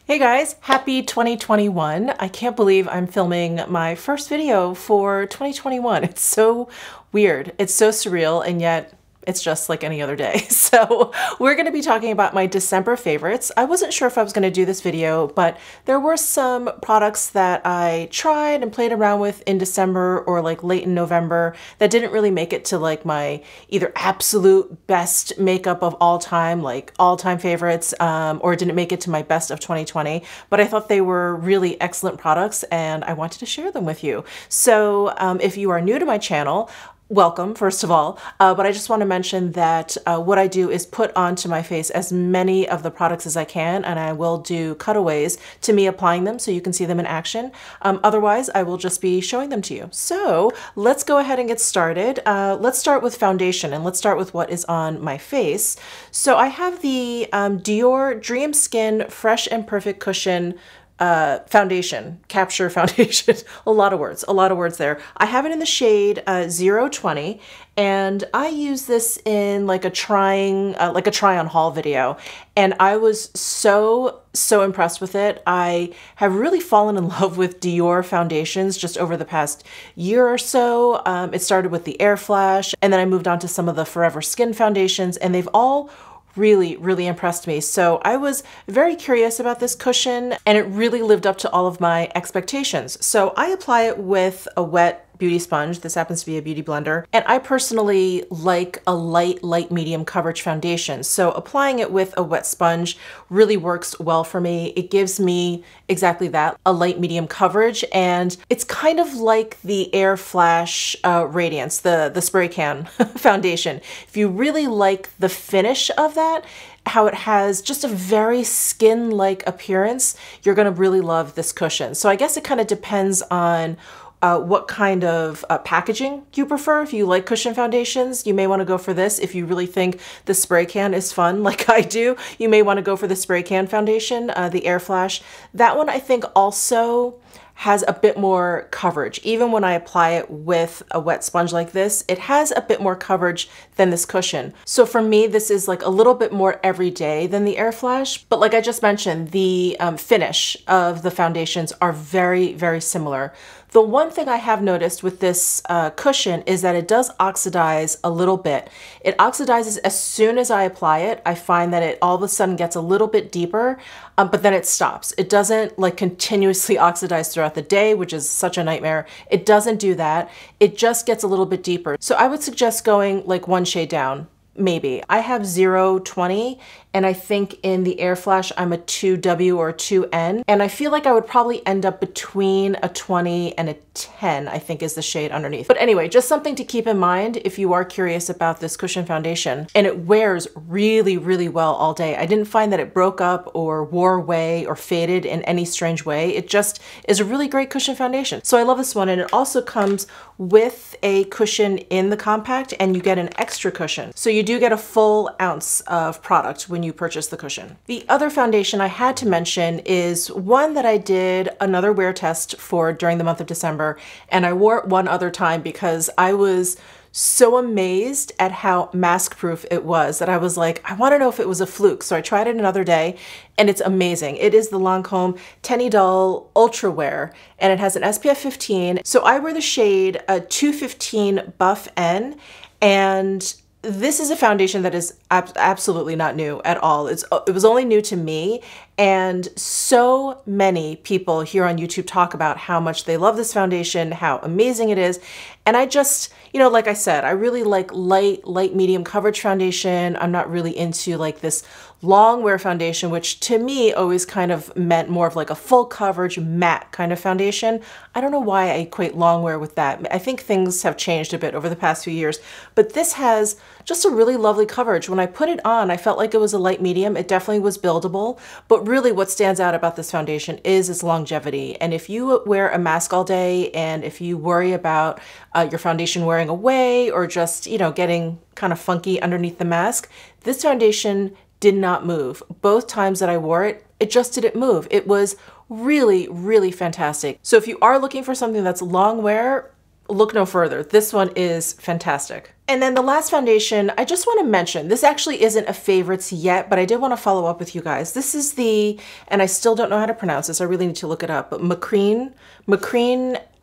Hey guys, happy 2021. I can't believe I'm filming my first video for 2021. It's so weird. It's so surreal, and yet it's just like any other day. So we're going to be talking about my December favorites. I wasn't sure if I was going to do this video, but there were some products that I tried and played around with in December or like late in November that didn't really make it to like my either absolute best makeup of all time, like all-time favorites, or didn't make it to my best of 2020. But I thought they were really excellent products and I wanted to share them with you. So if you are new to my channel, welcome, first of all, but I just want to mention that what I do is put onto my face as many of the products as I can, and I will do cutaways to me applying them so you can see them in action. Otherwise, I will just be showing them to you. So let's go ahead and get started. Let's start with foundation, and let's start with what is on my face. So I have the Dior Dream Skin Fresh and Perfect Cushion foundation, capture foundation. a lot of words there. I have it in the shade 020, and I use this in like a try on haul video, and I was so impressed with it. I have really fallen in love with Dior foundations just over the past year or so. It started with the Air Flash, and then I moved on to some of the Forever Skin foundations, and they've all really impressed me. So I was very curious about this cushion, and it really lived up to all of my expectations. So I apply it with a wet beauty sponge. This happens to be a beauty blender. And I personally like a light medium coverage foundation. So applying it with a wet sponge really works well for me. It gives me exactly that, a light medium coverage. And it's kind of like the Air Flash Radiance, the spray can foundation. If you really like the finish of that, how it has just a very skin-like appearance, you're gonna really love this cushion. So I guess it kind of depends on what kind of packaging you prefer. If you like cushion foundations, you may want to go for this. If you really think the spray can is fun, like I do, you may want to go for the spray can foundation, the Air Flash. That one I think also has a bit more coverage. Even when I apply it with a wet sponge like this, it has a bit more coverage than this cushion. So for me, this is like a little bit more everyday than the Air Flash. But like I just mentioned, the finish of the foundations are very similar. The one thing I have noticed with this cushion is that it does oxidize a little bit. It oxidizes as soon as I apply it. I find that it all of a sudden gets a little bit deeper, but then it stops. It doesn't like continuously oxidize throughout the day, which is such a nightmare. It doesn't do that. It just gets a little bit deeper. So I would suggest going like one shade down. Maybe. I have 020, and I think in the Air Flash I'm a 2W or 2N, and I feel like I would probably end up between a 20 and a 10, I think is the shade underneath. But anyway, just something to keep in mind if you are curious about this cushion foundation. And it wears really well all day. I didn't find that it broke up or wore away or faded in any strange way. It just is a really great cushion foundation. So I love this one, and it also comes with a cushion in the compact, and you get an extra cushion. So you do get a full ounce of product when you purchase the cushion. The other foundation I had to mention is one that I did another wear test for during the month of December, and I wore it one other time because I was so amazed at how mask proof it was that I was like, I want to know if it was a fluke. So I tried it another day, and it's amazing. It is the Lancome Tenidol Ultra Wear, and it has an SPF 15. So I wear the shade 215 Buff N, and this is a foundation that is absolutely not new at all. It was only new to me, and so many people here on YouTube talk about how much they love this foundation, how amazing it is. And I just, you know, like I said, I really like light medium coverage foundation. I'm not really into like this long wear foundation, which to me always kind of meant more of like a full coverage matte kind of foundation. I don't know why I equate long wear with that. I think things have changed a bit over the past few years, but this has just a really lovely coverage. When I put it on, I felt like it was a light medium. It definitely was buildable, but really what stands out about this foundation is its longevity. And if you wear a mask all day, and if you worry about your foundation wearing away or just, you know, getting kind of funky underneath the mask, this foundation did not move. Both times that I wore it, it just didn't move. It was really fantastic. So if you are looking for something that's long wear, look no further. This one is fantastic. And then the last foundation, I just want to mention, this actually isn't a favorites yet, but I did want to follow up with you guys. This is the, and I still don't know how to pronounce this, I really need to look it up, but Macreen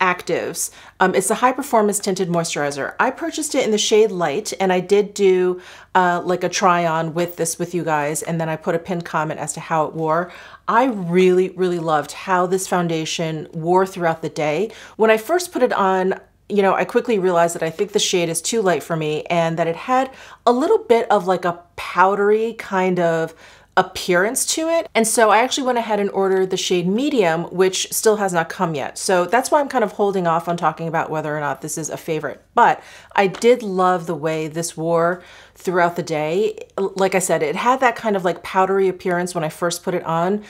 Actives. It's a high performance tinted moisturizer. I purchased it in the shade Light, and I did do like a try on with this with you guys, and then I put a pinned comment as to how it wore. I really, really loved how this foundation wore throughout the day. When I first put it on, you know, I quickly realized that I think the shade is too light for me and that it had a little bit of like a powdery kind of appearance to it. And so I actually went ahead and ordered the shade Medium, which still has not come yet. So that's why I'm kind of holding off on talking about whether or not this is a favorite. But I did love the way this wore throughout the day. Like I said, it had that kind of like powdery appearance when I first put it on,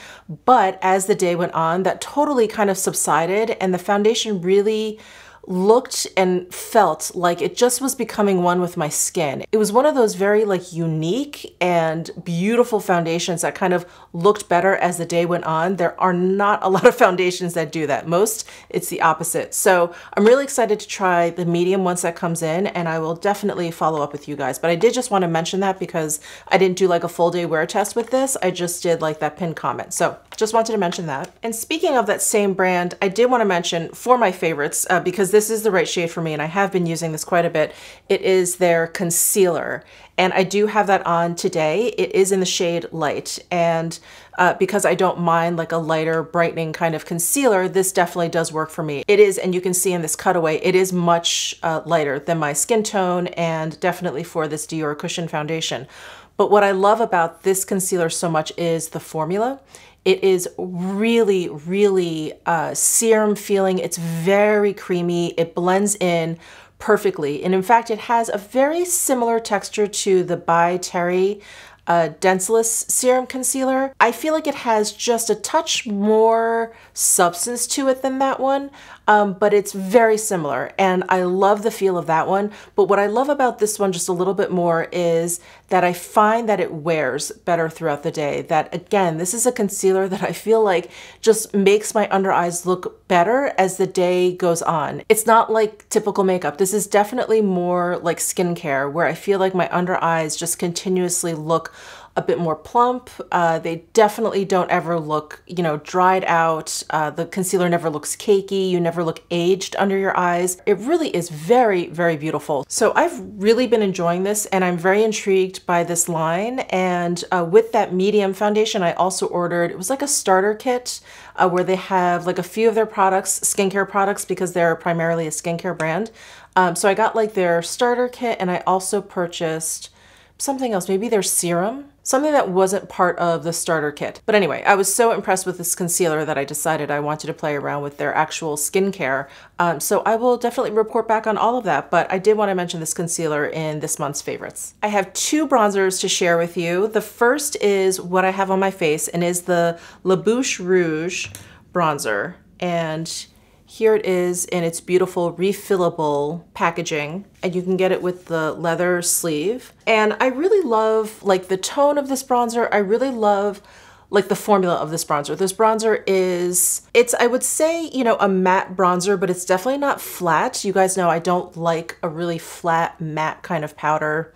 but as the day went on, that totally kind of subsided and the foundation really looked and felt like it just was becoming one with my skin. It was one of those very like unique and beautiful foundations that kind of looked better as the day went on. There are not a lot of foundations that do that. Most, it's the opposite. So I'm really excited to try the Medium once that comes in, and I will definitely follow up with you guys. But I did just want to mention that because I didn't do like a full day wear test with this. I just did like that pinned comment. So just wanted to mention that. And speaking of that same brand, I did want to mention for my favorites, because this is the right shade for me and I have been using this quite a bit. It is their concealer. And I do have that on today. It is in the shade Light. And because I don't mind like a lighter brightening kind of concealer, this definitely does work for me. It is, and you can see in this cutaway, it is much lighter than my skin tone and definitely for this Dior Cushion foundation. But what I love about this concealer so much is the formula. It is really, really serum feeling. It's very creamy. It blends in perfectly. And in fact, it has a very similar texture to the By Terry Denseless Serum Concealer. I feel like it has just a touch more substance to it than that one, but it's very similar and I love the feel of that one. But what I love about this one just a little bit more is that I find that it wears better throughout the day. That again, this is a concealer that I feel like just makes my under eyes look better as the day goes on. It's not like typical makeup. This is definitely more like skincare where I feel like my under eyes just continuously look a bit more plump. They definitely don't ever look, you know, dried out. The concealer never looks cakey. You never look aged under your eyes. It really is very, very beautiful. So I've really been enjoying this and I'm very intrigued by this line. And with that Medium foundation, I also ordered, it was like a starter kit where they have like a few of their products, skincare products, because they're primarily a skincare brand. So I got like their starter kit and I also purchased something else, maybe their serum, something that wasn't part of the starter kit. But anyway, I was so impressed with this concealer that I decided I wanted to play around with their actual skincare. So I will definitely report back on all of that, but I did want to mention this concealer in this month's favorites. I have two bronzers to share with you. The first is what I have on my face and is the Rouge bronzer. And here it is in its beautiful refillable packaging, and you can get it with the leather sleeve. And I really love like the tone of this bronzer. I really love like the formula of this bronzer. This bronzer is, it's, I would say, you know, a matte bronzer, but it's definitely not flat. You guys know I don't like a really flat matte kind of powder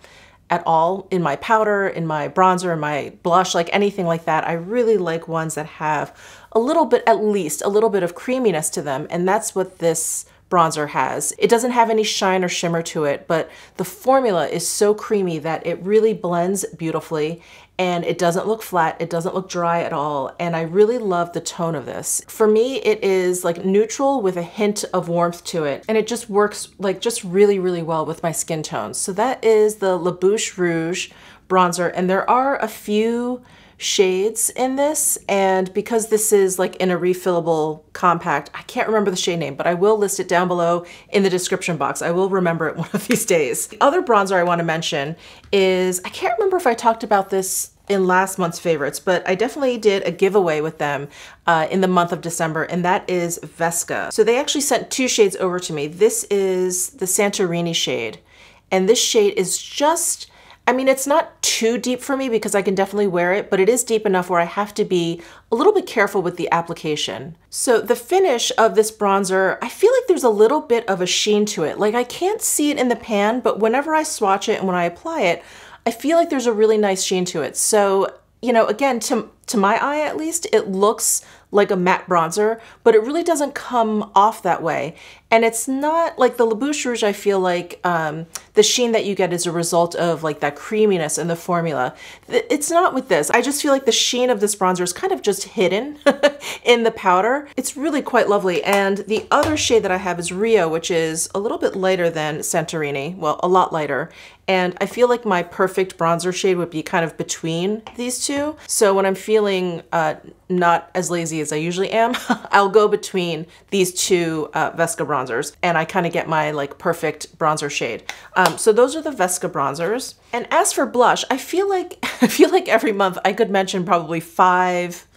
at all in my powder, in my bronzer, in my blush, like anything like that. I really like ones that have a little bit, at least a little bit of creaminess to them. And that's what this bronzer has. It doesn't have any shine or shimmer to it, but the formula is so creamy that it really blends beautifully and it doesn't look flat. It doesn't look dry at all. And I really love the tone of this. For me, it is like neutral with a hint of warmth to it. And it just works like just really, really well with my skin tones. So that is the Rouge bronzer. And there are a few shades in this, and because this is like in a refillable compact, I can't remember the shade name, but I will list it down below in the description box. I will remember it one of these days. The other bronzer I want to mention is, I can't remember if I talked about this in last month's favorites, but I definitely did a giveaway with them in the month of December, and that is Vesca. So they actually sent two shades over to me. This is the Santorini shade, and this shade is just, I mean, it's not too deep for me because I can definitely wear it, but it is deep enough where I have to be a little bit careful with the application. So the finish of this bronzer, I feel like there's a little bit of a sheen to it. Like I can't see it in the pan, but whenever I swatch it and when I apply it, I feel like there's a really nice sheen to it. So, you know, again, to my eye at least, it looks like a matte bronzer, but it really doesn't come off that way. And it's not like the Rouge, I feel like the sheen that you get is a result of like that creaminess in the formula. It's not with this. I just feel like the sheen of this bronzer is kind of just hidden in the powder. It's really quite lovely. And the other shade that I have is Rio, which is a little bit lighter than Santorini. Well, a lot lighter. And I feel like my perfect bronzer shade would be kind of between these two. So when I'm feeling not as lazy as I usually am, I'll go between these two Vesca bronzers and I kind of get my like perfect bronzer shade. So those are the Vesca bronzers. And as for blush, I feel like every month I could mention probably 5,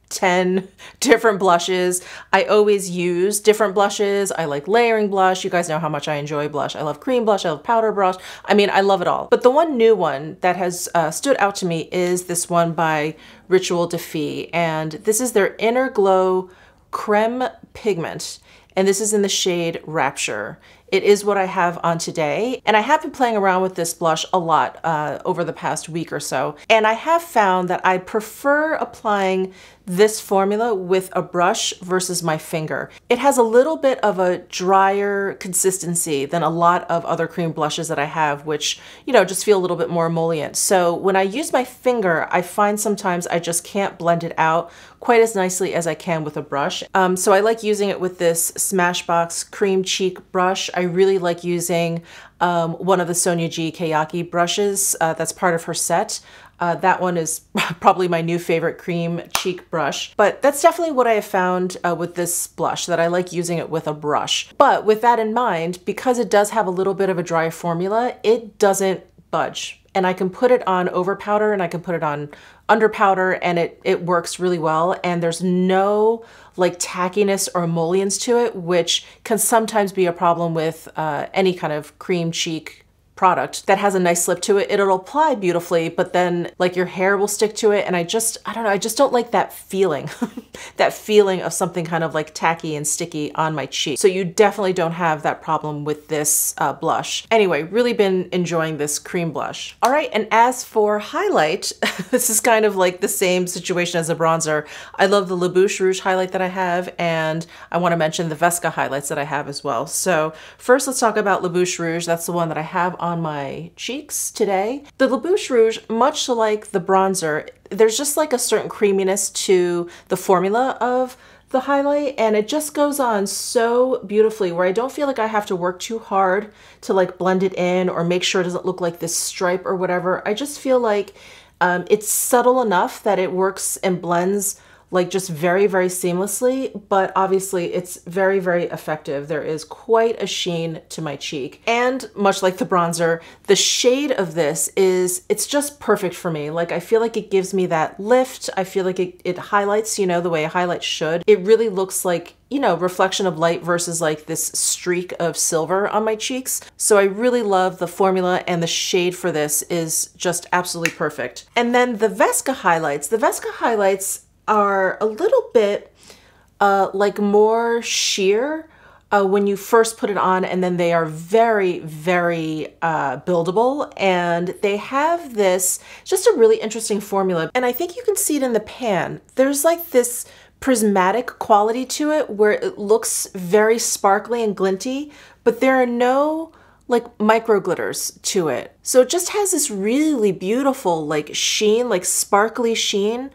10 different blushes. I always use different blushes. I like layering blush. You guys know how much I enjoy blush. I love cream blush. I love powder blush. I mean, I love it all. But the one new one that has stood out to me is this one by Ritual de Fille. And this is their Inner Glow Creme Pigment. And this is in the shade Rapture. It is what I have on today. And I have been playing around with this blush a lot over the past week or so. And I have found that I prefer applying this formula with a brush versus my finger. It has a little bit of a drier consistency than a lot of other cream blushes that I have, which, you know, just feel a little bit more emollient. So when I use my finger, I find sometimes I just can't blend it out quite as nicely as I can with a brush. So I like using it with this Smashbox Cream Cheek brush. I really like using one of the Sonia G Keyaki brushes that's part of her set. That one is probably my new favorite cream cheek brush, but that's definitely what I have found with this blush, that I like using it with a brush. But with that in mind, because it does have a little bit of a dry formula, it doesn't budge. And I can put it on over powder and I can put it on under powder and it works really well. And there's no like tackiness or emollients to it, which can sometimes be a problem with any kind of cream cheek product that has a nice slip to it. It'll apply beautifully, but then like your hair will stick to it. And I don't know, I just don't like that feeling, that feeling of something kind of like tacky and sticky on my cheek. So you definitely don't have that problem with this blush. Anyway, really been enjoying this cream blush. All right, and as for highlight, this is kind of like the same situation as a bronzer. I love the Rouge highlight that I have, and I want to mention the Vesca highlights that I have as well. So first let's talk about Rouge. That's the one that I have on my cheeks today. The Rouge, much like the bronzer, there's just like a certain creaminess to the formula of the highlight, and it just goes on so beautifully where I don't feel like I have to work too hard to like blend it in or make sure it doesn't look like this stripe or whatever. I just feel like it's subtle enough that it works and blends like just very, very seamlessly, but obviously it's very, very effective. There is quite a sheen to my cheek. And much like the bronzer, the shade of this it's just perfect for me. Like I feel like it gives me that lift. I feel like it highlights, you know, the way a highlight should. It really looks like, you know, reflection of light versus like this streak of silver on my cheeks. So I really love the formula, and the shade for this is just absolutely perfect. And then the Vesca highlights are a little bit like more sheer when you first put it on, and then they are very, very buildable, and they have this just a really interesting formula. And I think you can see it in the pan. There's like this prismatic quality to it where it looks very sparkly and glinty, but there are no like micro glitters to it. So it just has this really beautiful like sheen, like sparkly sheen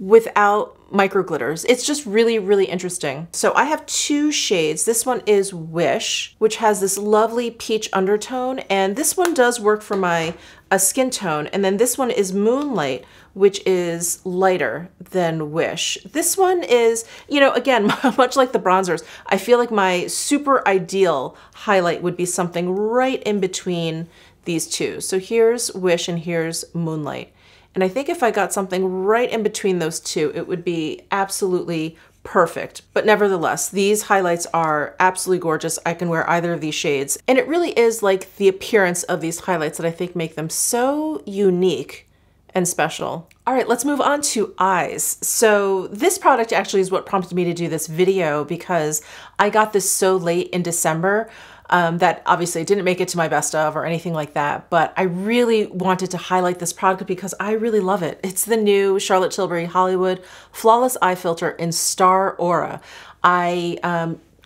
without micro glitters. It's just really, really interesting. So I have two shades. This one is Wish, which has this lovely peach undertone, and this one does work for my skin tone. And then this one is Moonlight, which is lighter than Wish. This one is, you know, again, much like the bronzers, I feel like my super ideal highlight would be something right in between these two. So here's Wish and here's Moonlight. And I think if I got something right in between those two, it would be absolutely perfect. But nevertheless, these highlights are absolutely gorgeous. I can wear either of these shades. And it really is like the appearance of these highlights that I think make them so unique and special. All right, let's move on to eyes. So this product actually is what prompted me to do this video because I got this so late in December that obviously didn't make it to my best of or anything like that, but I really wanted to highlight this product because I really love it. It's the new Charlotte Tilbury Hollywood Flawless Eye Filter in Star Aura. I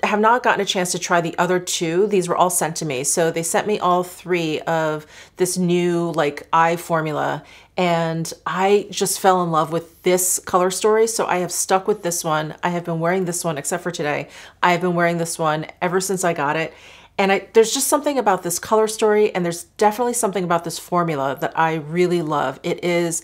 have not gotten a chance to try the other two. These were all sent to me. So they sent me all three of this new like eye formula, and I just fell in love with this color story. So I have stuck with this one. I have been wearing this one except for today. I have been wearing this one ever since I got it. And there's just something about this color story, and there's definitely something about this formula that I really love. It is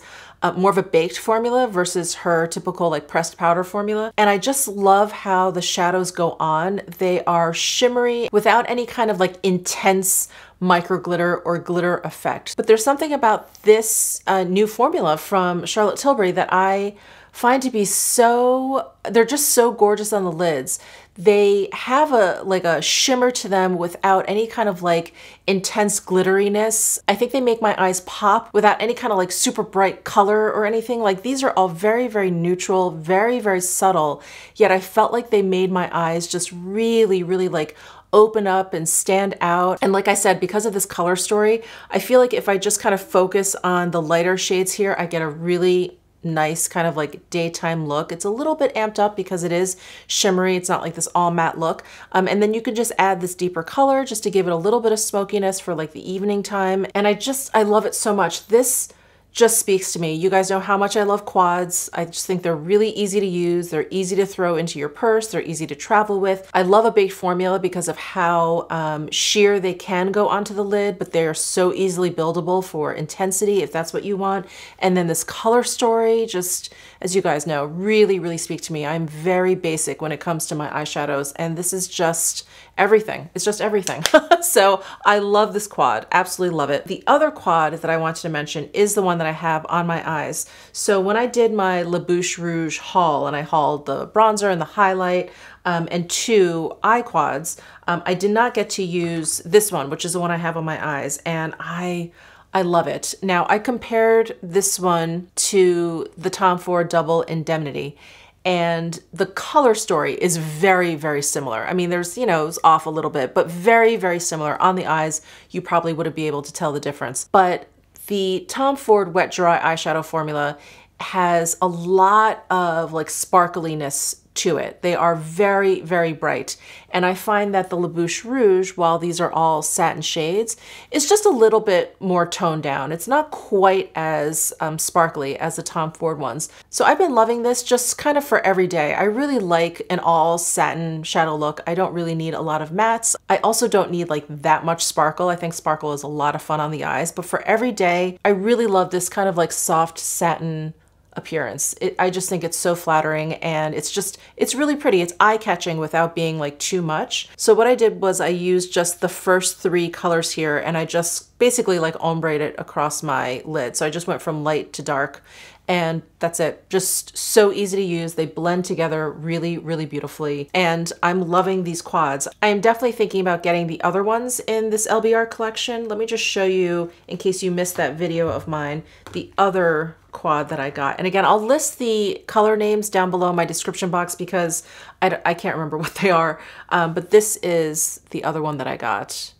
more of a baked formula versus her typical like pressed powder formula. And I just love how the shadows go on. They are shimmery without any kind of like intense micro glitter or glitter effect. But there's something about this new formula from Charlotte Tilbury that I find to be they're just so gorgeous on the lids. They have a shimmer to them without any kind of like intense glitteriness. I think they make my eyes pop without any kind of like super bright color or anything. Like these are all very, very neutral, very, very subtle. Yet I felt like they made my eyes just really, really like open up and stand out. And like I said, because of this color story, I feel like if I just kind of focus on the lighter shades here, I get a really nice kind of like daytime look. It's a little bit amped up because it is shimmery. It's not like this all matte look. And then you could just add this deeper color just to give it a little bit of smokiness for like the evening time. And I love it so much. This just speaks to me. You guys know how much I love quads. I just think they're really easy to use. They're easy to throw into your purse. They're easy to travel with. I love a baked formula because of how sheer they can go onto the lid, but they're so easily buildable for intensity if that's what you want. And then this color story, just as you guys know, really, really speak to me. I'm very basic when it comes to my eyeshadows, and this is just everything. It's just everything. So I love this quad, absolutely love it. The other quad that I wanted to mention is the one that I have on my eyes. So when I did my La Bouche Rouge haul, and I hauled the bronzer and the highlight and 2 eye quads, I did not get to use this one, which is the one I have on my eyes, and I love it. Now I compared this one to the Tom Ford Double Indemnity, and the color story is very, very similar. I mean, there's, you know, it's off a little bit, but very, very similar. On the eyes, you probably wouldn't be able to tell the difference. But the Tom Ford Wet Dry Eyeshadow formula has a lot of like sparkliness to it. They are very, very bright. And I find that the La Bouche Rouge, while these are all satin shades, is just a little bit more toned down. It's not quite as sparkly as the Tom Ford ones. So I've been loving this just kind of for every day. I really like an all satin shadow look. I don't really need a lot of mattes. I also don't need like that much sparkle. I think sparkle is a lot of fun on the eyes, but for every day, I really love this kind of like soft satin appearance. I just think it's so flattering, and it's really pretty. It's eye-catching without being like too much. So what I did was I used just the first 3 colors here, and I just basically like ombre it across my lid. So I just went from light to dark, and that's it. Just so easy to use. They blend together really, really beautifully, and I'm loving these quads. I am definitely thinking about getting the other ones in this LBR collection. Let me just show you, in case you missed that video of mine, the other quad that I got. And again, I'll list the color names down below in my description box because I can't remember what they are, but this is the other one that I got.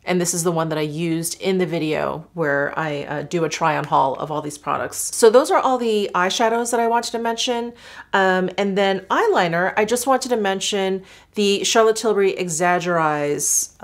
And this is the one that I used in the video where I do a try on haul of all these products. So those are all the eyeshadows that I wanted to mention. And then eyeliner, I just wanted to mention the Charlotte Tilbury Exaggerize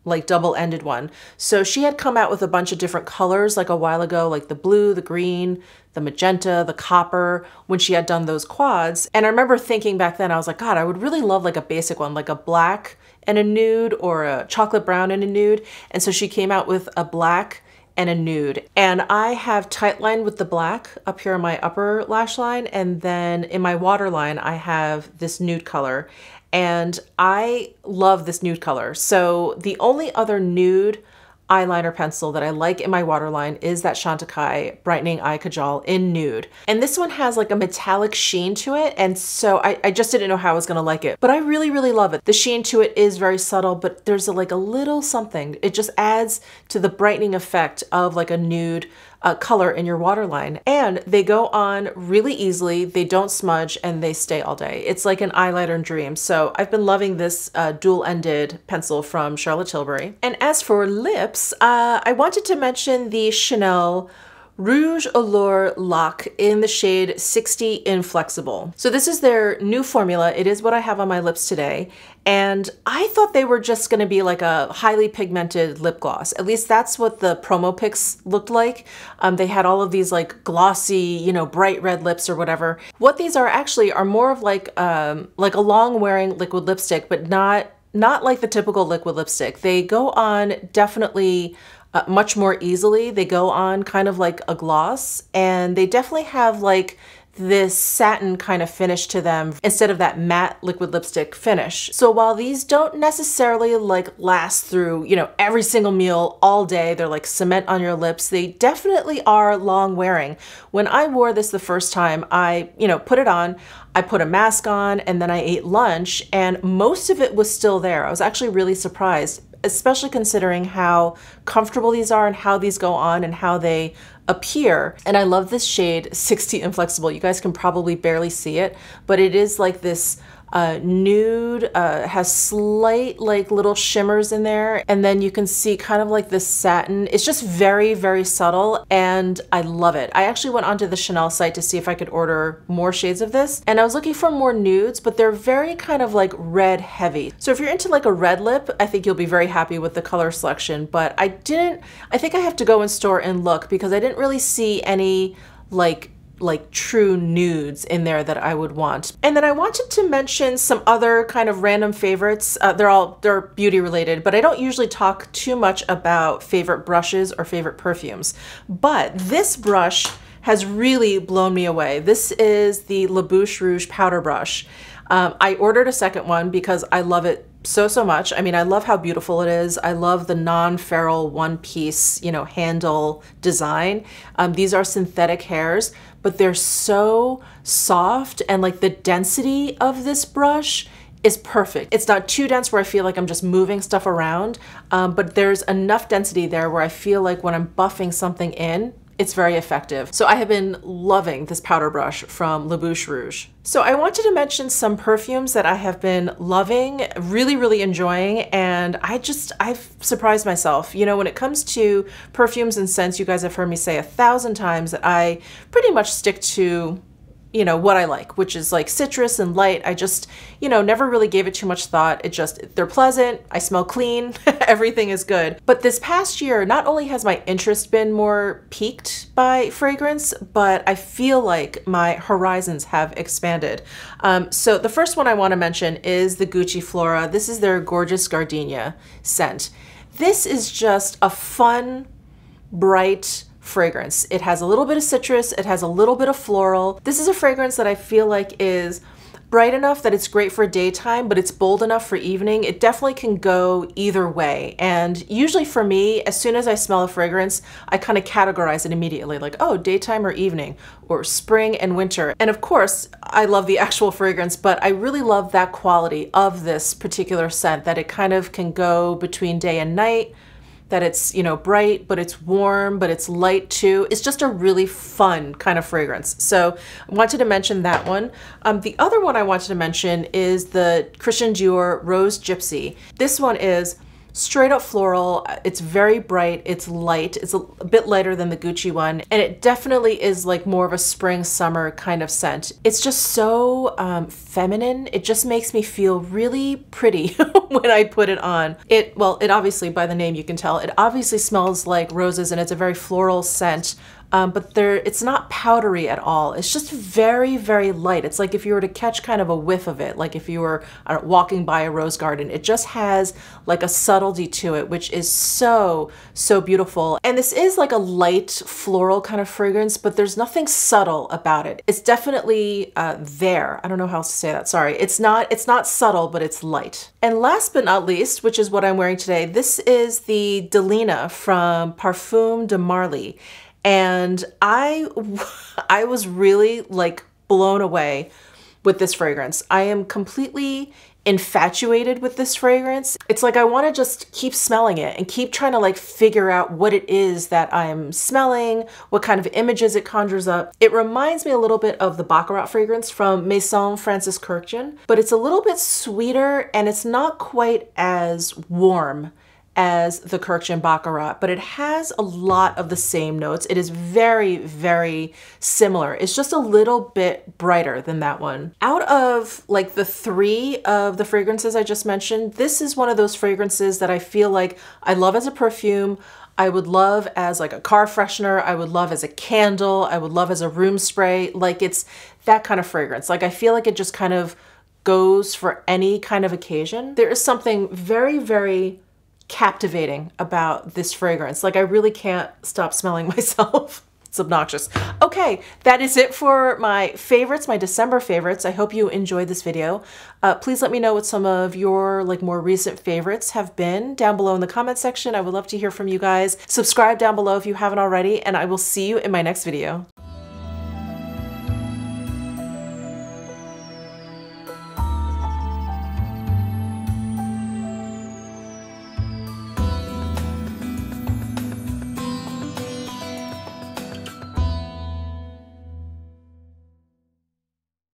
like double-ended one. So she had come out with a bunch of different colors like a while ago, like the blue, the green, the magenta, the copper, when she had done those quads. And I remember thinking back then, I was like, God, I would really love like a basic one, like a black and a nude or a chocolate brown and a nude. And so she came out with a black and a nude. And I have Tightline with the black up here on my upper lash line. And then in my waterline, I have this nude color. And I love this nude color. So the only other nude eyeliner pencil that I like in my waterline is that Chantecaille Brightening Eye Kajal in nude. And this one has like a metallic sheen to it, and so I just didn't know how I was gonna like it. But I really, really love it. The sheen to it is very subtle, but there's like a little something. It just adds to the brightening effect of like a nude color in your waterline. And they go on really easily, they don't smudge, and they stay all day. It's like an eyeliner dream. So I've been loving this dual-ended pencil from Charlotte Tilbury. And as for lips, I wanted to mention the Chanel Rouge Allure Lock in the shade 60 Inflexible. So this is their new formula. It is what I have on my lips today. And I thought they were just gonna be like a highly pigmented lip gloss. At least that's what the promo pics looked like. They had all of these like glossy, you know, bright red lips or whatever. What these are actually are more of like a long wearing liquid lipstick, but not like the typical liquid lipstick. They go on definitely much more easily. They go on kind of like a gloss, and they definitely have like this satin kind of finish to them instead of that matte liquid lipstick finish. So while these don't necessarily like last through, you know, every single meal all day, they're like cement on your lips, they definitely are long wearing. When I wore this the first time, I, you know, put it on, I put a mask on, and then I ate lunch, and most of it was still there. I was actually really surprised, especially considering how comfortable these are and how these go on and how they appear. And I love this shade 60 Inflexible. You guys can probably barely see it, but it is like this nude, has slight like little shimmers in there, and then you can see kind of like this satin. It's just very, very subtle, and I love it. I actually went onto the Chanel site to see if I could order more shades of this, and I was looking for more nudes, but they're very kind of like red heavy. So if you're into like a red lip, I think you'll be very happy with the color selection, but I think I have to go in store and look because I didn't really see any like true nudes in there that I would want. And then I wanted to mention some other kind of random favorites. They're beauty related, but I don't usually talk too much about favorite brushes or favorite perfumes. But this brush has really blown me away. This is the La Bouche Rouge powder brush. I ordered a second one because I love it so much. I mean, I love how beautiful it is. I love the non-ferrule one-piece, you know, handle design. These are synthetic hairs, but they're so soft, and like the density of this brush is perfect. It's not too dense where I feel like I'm just moving stuff around, but there's enough density there where I feel like when I'm buffing something in, it's very effective. So I have been loving this powder brush from La Bouche Rouge. So I wanted to mention some perfumes that I have been loving, really enjoying, and I've surprised myself. You know, when it comes to perfumes and scents, you guys have heard me say 1,000 times that I pretty much stick to, you know, what I like, which is like citrus and light. I just, you know, never really gave it too much thought. They're pleasant, I smell clean, everything is good. But this past year, not only has my interest been more piqued by fragrance, but I feel like my horizons have expanded. So the first one I want to mention is the Gucci Flora. This is their Gorgeous Gardenia scent. This is just a fun, bright fragrance. It has a little bit of citrus, it has a little bit of floral. This is a fragrance that I feel like is bright enough that it's great for daytime, but it's bold enough for evening. It definitely can go either way. And usually for me, as soon as I smell a fragrance, I kind of categorize it immediately, like, oh, daytime or evening, or spring and winter. And of course, I love the actual fragrance, but I really love that quality of this particular scent, that it kind of can go between day and night, that it's, you know, bright, but it's warm, but it's light too. It's just a really fun kind of fragrance. So I wanted to mention that one. The other one I wanted to mention is the Christian Dior Rose Gypsy. This one is straight up floral. It's very bright, it's light, it's a bit lighter than the Gucci one, and it definitely is like more of a spring summer kind of scent. It's just so feminine. It just makes me feel really pretty when I put it on. Well, it obviously, by the name you can tell, it obviously smells like roses, and it's a very floral scent. But it's not powdery at all. It's just very light. It's like if you were to catch kind of a whiff of it, like if you were walking by a rose garden, it just has like a subtlety to it, which is so beautiful. And this is like a light floral kind of fragrance, but there's nothing subtle about it. It's definitely there. I don't know how else to say that, sorry. It's not subtle, but it's light. And last but not least, which is what I'm wearing today, this is the Delina from Parfum de Marly. And I was really like blown away with this fragrance. I am completely infatuated with this fragrance. It's like I want to just keep smelling it and keep trying to like figure out what it is that I'm smelling, what kind of images it conjures up. It reminds me a little bit of the Baccarat fragrance from Maison Francis Kurkdjian, but it's a little bit sweeter and it's not quite as warm as the Kurkdjian Baccarat, but it has a lot of the same notes. It is very, very similar. It's just a little bit brighter than that one. Out of like the 3 of the fragrances I just mentioned, this is one of those fragrances that I feel like I love as a perfume. I would love as like a car freshener. I would love as a candle. I would love as a room spray. Like it's that kind of fragrance. Like I feel like it just kind of goes for any kind of occasion. There is something very, very captivating about this fragrance. Like I really can't stop smelling myself. It's obnoxious. Okay, that is it for my favorites, my December favorites. I hope you enjoyed this video. Please let me know what some of your like more recent favorites have been down below in the comment section. I would love to hear from you guys. Subscribe down below if you haven't already, and I will see you in my next video.